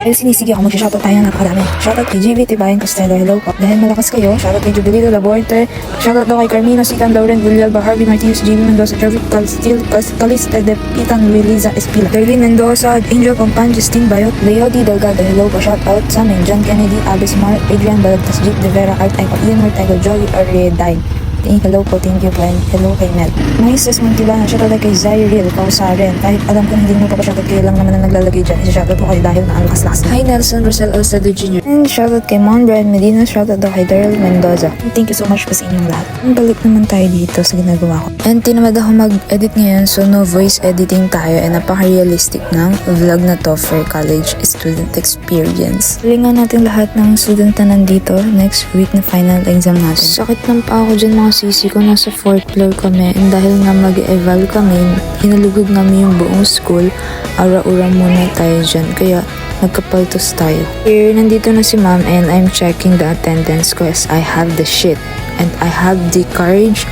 Dahil sinisigi ako, mag-shoutout tayo ng napakadami. Shoutout kay JV Tibayan Costello, hello po. Dahil malakas kayo, shoutout kay Jubilito Laborte, shoutout daw kay Carmino Sican, Lauren Villalba, Harvey Martinez, JV Mendoza, Jervic Calista de Pitan, Luiliza Espila, Darlene Mendoza, Angel Pompan, Justine Bayot, Leo D. Delgado, hello po. Shoutout sa amin, John Kennedy, Abis Mar, Adrian Balagtas, Jeep De Vera, Art Icon, Ian Martego, Joey Arreday. Hello po, thank you po, and hello kay Ned. Moises Montibana, shoutout kay Zyril Kausaren. Kahit alam ko hindi mo pa shoutout kayo lang naman na naglalagay dyan. Isa-shoutout po kayo dahil nakalakas-lakas. Hi Nelson Rosel Alcedo Jr. And shoutout kay Mon Brian Medina, shoutout daw kay Daryl Mendoza. Thank you so much po sa inyong lahat. Balik naman tayo dito sa ginagawa ko. And tinamad ako mag-edit ngayon, so no voice editing tayo, and napaka-realistic ng vlog na to for college student experience. Hilingan natin lahat ng student na nandito next week na final exam natin. Sakit ng pa ako dyan mga sisi ko, nasa 4th floor kami, and dahil nga mag-eval kami, hinalugod namin yung buong school, ara-ura muna tayo dyan, kaya nagkapaltos tayo. Here, nandito na si ma'am, and I'm checking the attendance ko as I have the shit, and I have the courage,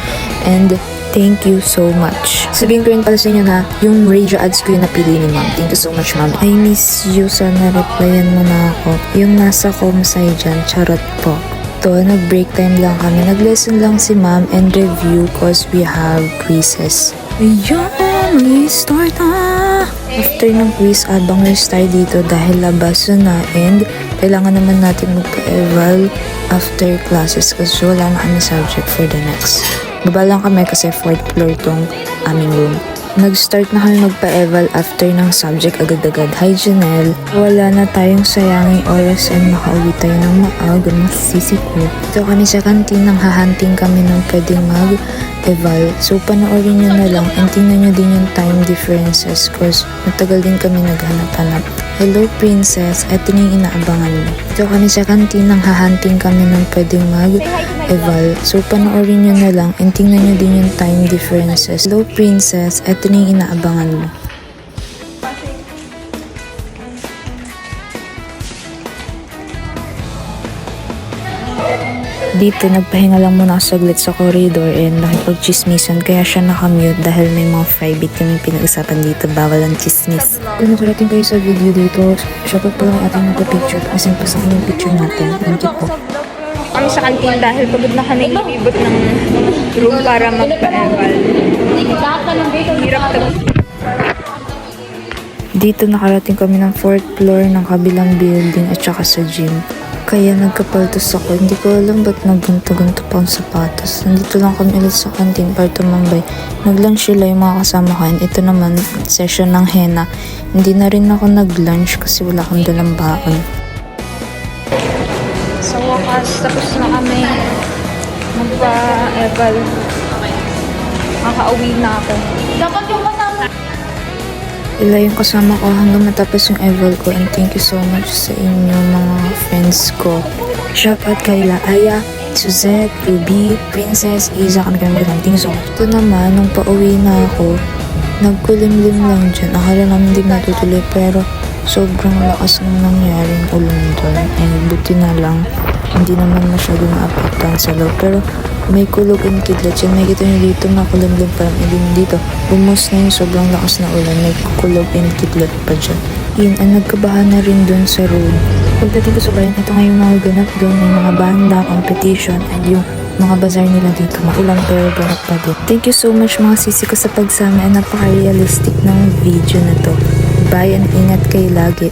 and thank you so much. Sabihin ko rin pala sa inyo na yung radio ads ko yung napili ni ma'am. Thank you so much, ma'am. I miss you. Sana replyan mo na ako. Yung nasa comsci dyan, charot po. To, nag-break time lang kami. Nag-lesson lang si ma'am and review cause we have quizzes. Ayan, start na! After ng quiz, abang tayo dito dahil labas na and kailangan naman natin magpa-eval after classes kasi wala na kami subject for the next. Baba lang kami kasi 4th floor tong aming room. Nag-start na kami magpa-eval after ng subject agad-agad. Hi Janelle, wala na tayong sayanging oras and makauwi tayo ng maaga, masisi ko. Ito kami sa kantin nang hahanting kami ng pwedeng mag-eval. So panoorin nyo na lang and tingnan nyo din yung time differences cause matagal din kami naghanap-hanap. Hello princess, eto na yung inaabangan mo. Ito kami sa kantin nang hahanting kami ng pwedeng mag-eval. So panoorin nyo na lang and tingnan nyo din yung time differences. Hello princess, eto na yung inaabangan mo. Dito, nagpahinga lang muna ako saglit sa corridor and nakipag-chismisan kaya siya nakamute dahil may mga private yung pinag-usapan dito. Bawal ang chismis. Kung nakarating kayo sa video dito, shoutout po lang ating magpa-picture kasi pa sa yung picture natin. Thank you po. Kami sa kantin dahil pagod na kami ibot ng room para magpa-eval. Hirap to. Dito nakarating kami ng 4th floor ng kabilang building at saka sa gym. Kaya nagkapaltos ako. Hindi ko alam ba't nagganto-ganto pa ang sapatos. Nandito lang kami ulit sa kantin para tumambay. Nag-lunch sila yung mga kasama ko. And ito naman, session ng henna. Hindi na rin ako nag-lunch kasi wala akong dalang baon. Sa wakas, tapos na kami magpa-eval. Makauwi na ako. Dapat yung kasama. Ila yung kasama ko hanggang matapos yung eval ko, and thank you so much sa inyo mga friends ko. Shoutout kay Laaya, Suzette, Ruby, Princess, Iza, kami magandang thank you so much. Ito naman, nung pauwi na ako, nagkulimlim lang dyan. Akala namin hindi matutuloy pero sobrang lakas nang nangyaring ulan doon. And buti na lang, hindi naman masyado na-apektan sa loob. Pero may kulog and kidlat yan. May kita nyo dito na kulimlim parang din dito. Bumos na yung sobrang lakas na ulan. May kulog and kidlat pa dyan. Yun, ang nagkabahan na rin doon sa road. Pagdating ko sa bayan, ito nga yung mga ganap doon. May mga banda, competition, and yung mga bazaar nila dito. Maulan pero ganap pa din. Thank you so much mga sisi ko sa pagsama and napaka-realistic ng video na to. Bye and ingat kayo lagi.